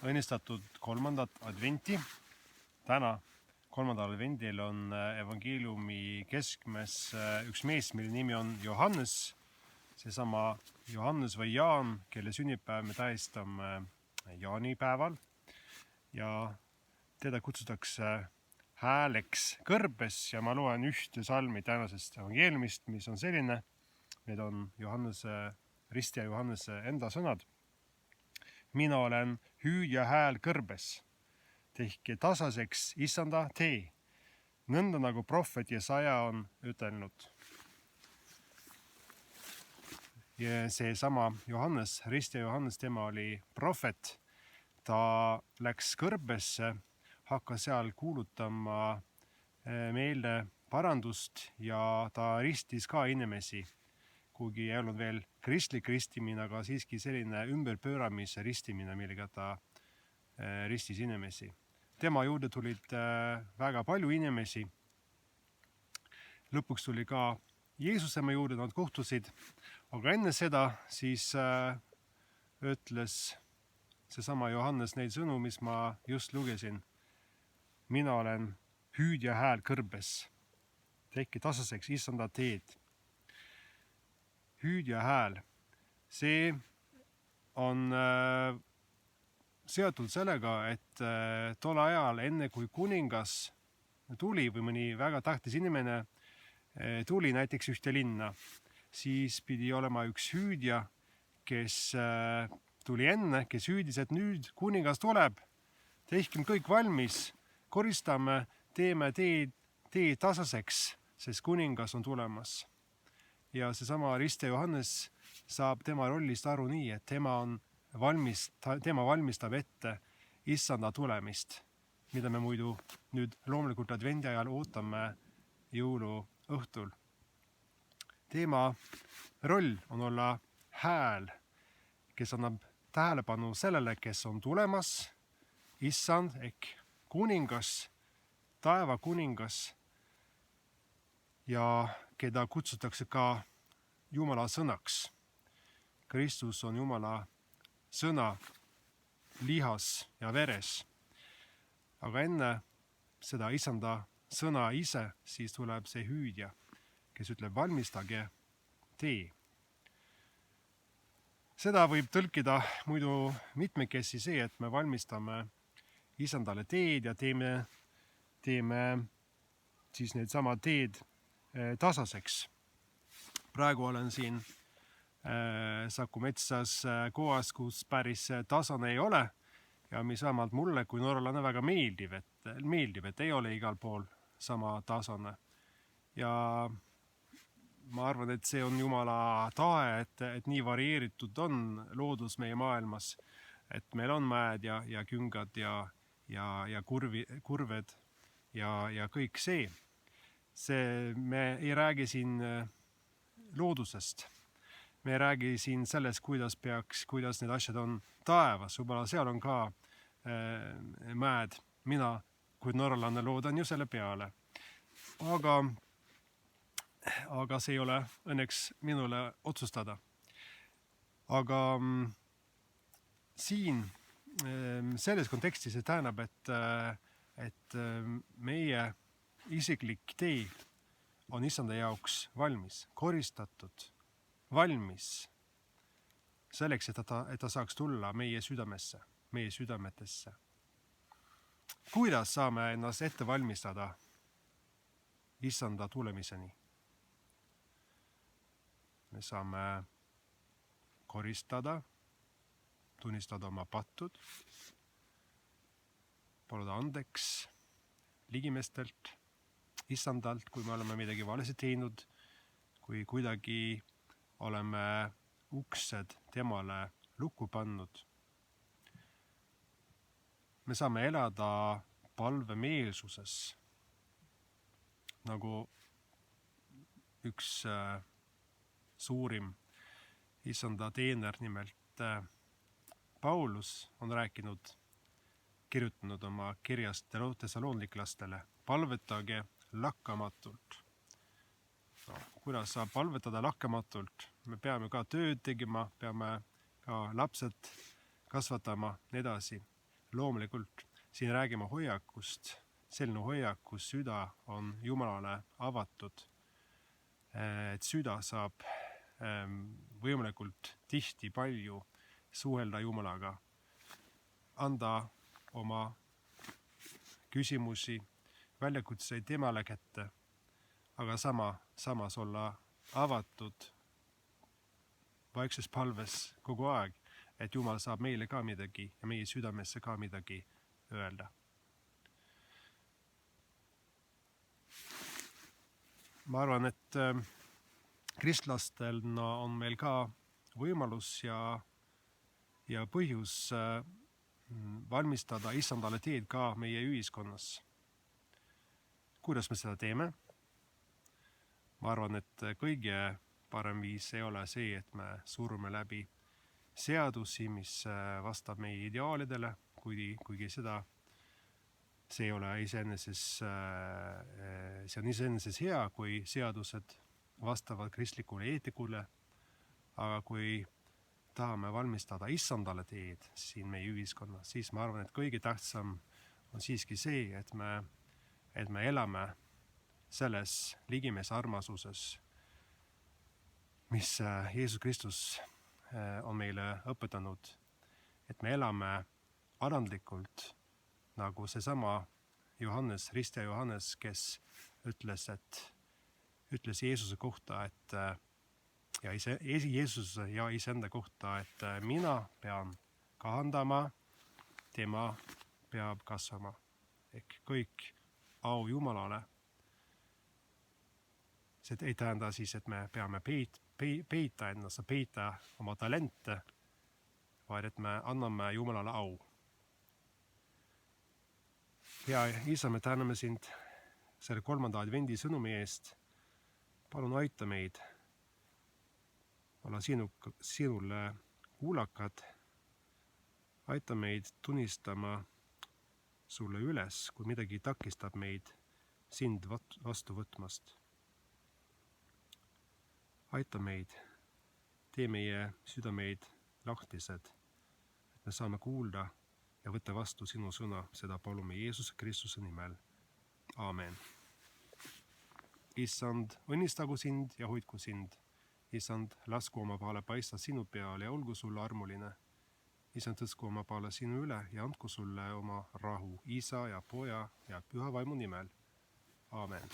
õnnistatud kolmandat adventi. Täna, kolmandal advendil on evangeeliumi keskmes üks mees, mille nimi on Johannes. Seesama Johannes või Jaan, kelle sünnipäev me tähistame jaanipäeval. Ja teda kutsutakse hääleks kõrbes ja ma loen ühte salmi tänasest evangeeliumist, mis on selline. Need on Ristja Johannese enda sõnad. Mina olen hüüdja hääl kõrbes. Tehke tasaseks issanda tee. Nõnda nagu prohvet Jesaja on ütelnud. Ja seesama Johannes, Ristja Johannes, tema oli prohvet. Ta läks kõrbesse, hakkas seal kuulutama meile parandust ja ta ristis ka inimesi. Kuigi ei olnud veel kristlik ristimine, aga siiski selline ümberpööramise ristimine, millega ta ristis inimesi. Tema juurde tulid väga palju inimesi. Lõpuks tuli ka Jeesus tema juurde, nad kohtusid. Aga enne seda siis ütles seesama Johannes neid sõnu, mis ma just lugesin. Mina olen hüüdja hääl kõrbes. Tehke tasaseks issanda teed. Hüüdja hääl. See on seotud sellega, et tol ajal enne kui kuningas tuli või mõni väga tähtis inimene tuli näiteks ühte linna, siis pidi olema üks hüüdja, kes tuli enne, kes hüüdis, et nüüd kuningas tuleb, tehkem kõik valmis, koristame, teeme tee tasaseks, sest kuningas on tulemas. Ja seesama Ristja Johannes saab tema rollist aru nii, et tema valmistab ette issanda tulemist, mida me muidu nüüd loomulikult advendi ajal ootame jõuluõhtul. Tema roll on olla hääl, kes annab tähelepanu sellele, kes on tulemas, issand ehk kuningas, taeva kuningas ja keda kutsutakse ka Jumala sõnaks. Kristus on Jumala sõna lihas ja veres. Aga enne seda issanda sõna ise, siis tuleb see hüüdja, kes ütleb valmistage tee. Seda võib tõlkida muidu mitmekesi see, et me valmistame issandale teed ja teeme siis need sama teed tasaseks. Praegu olen siin Saku metsas kohas, kus päris tasane ei ole ja mis vähemalt mulle kui norralane väga meeldib, et ei ole igal pool sama tasane. Ja ma arvan, et see on Jumala tahe, et nii varieeritud on loodus meie maailmas, et meil on mäed ja küngad ja kurved ja kõik see. Me ei räägi siin loodusest. Me ei räägi siin sellest, kuidas need asjad on taevas. Võib-olla seal on ka mäed. Mina kui norralane loodan ju selle peale. Aga see ei ole õnneks minule otsustada. Aga siin selles kontekstis see tähendab, et meie isiklik tee on issanda jaoks valmis, koristatud, valmis selleks, et ta saaks tulla meie südamesse, meie südametesse. Kuidas saame ennast ette valmistada issanda tulemiseni? Me saame koristada, tunnistada oma pattud, paluda andeks ligimestelt, issandalt, kui me oleme midagi valesti teinud, kui kuidagi oleme uksed temale lukku pannud. Me saame elada palvemeelsuses, nagu üks suurim issanda teener, nimelt Paulus on kirjutanud oma kirjast Thessaloniklastele, palvetage lakkamatult. Kuidas saab palvetada lakkamatult? Me peame ka tööd tegema, peame ka lapsed kasvatama edasi. loomulikult siin räägime hoiakust, selline hoiak, kus süda on Jumalale avatud, et süda saab võimalikult tihti palju suhelda Jumalaga, anda oma küsimusi, väljakutseid temale kätte, aga samas olla avatud vaikses palves kogu aeg, et Jumal saab meile ka midagi ja meie südamesse ka midagi öelda. Ma arvan, et kristlastel on meil ka võimalus ja põhjus valmistada issandale teed ka meie ühiskonnas. Kuidas me seda teeme? Ma arvan, et kõige parem viis ei ole see, et me surume läbi seadusi, mis vastab meie ideaalidele, kuigi see on iseenesest hea, kui seadused vastavad kristlikule eetikule, aga kui tahame valmistada issandale teed siin meie ühiskonnas, siis ma arvan, et kõige tähtsam on siiski see, et me elame selles ligimees armasuses, mis Jeesus Kristus on meile õpetanud, et me elame alandlikult, nagu seesama Johannes, ristja Johannes, kes ütles Jeesuse kohta, Jeesuse ja iseenda kohta, et mina pean kahandama, tema peab kasvama. Ehk kõik au Jumalale. See ei tähenda siis, et me peame peita ennast, peita oma talente, vaid et me anname Jumalale au. Hea Isa, me täname sind selle 3. advendi sõnumi eest. Palun aita meid olla sinule kuulakad. Aita meid tunnistama sulle üles, kui midagi takistab meid sind vastu võtmast. Aita meid, tee meie südameid lahtised, et me saame kuulda ja võtta vastu sinu sõna, seda palume Jeesuse Kristuse nimel. Aamen. Issand, õnnistagu sind ja hoidku sind. Issand, lasku oma paale paista sinu peale ja olgu sulle armuline. Issand, tõsku oma paale sinu üle ja andku sulle oma rahu Isa ja Poja ja Püha Vaimu nimel. Aamen.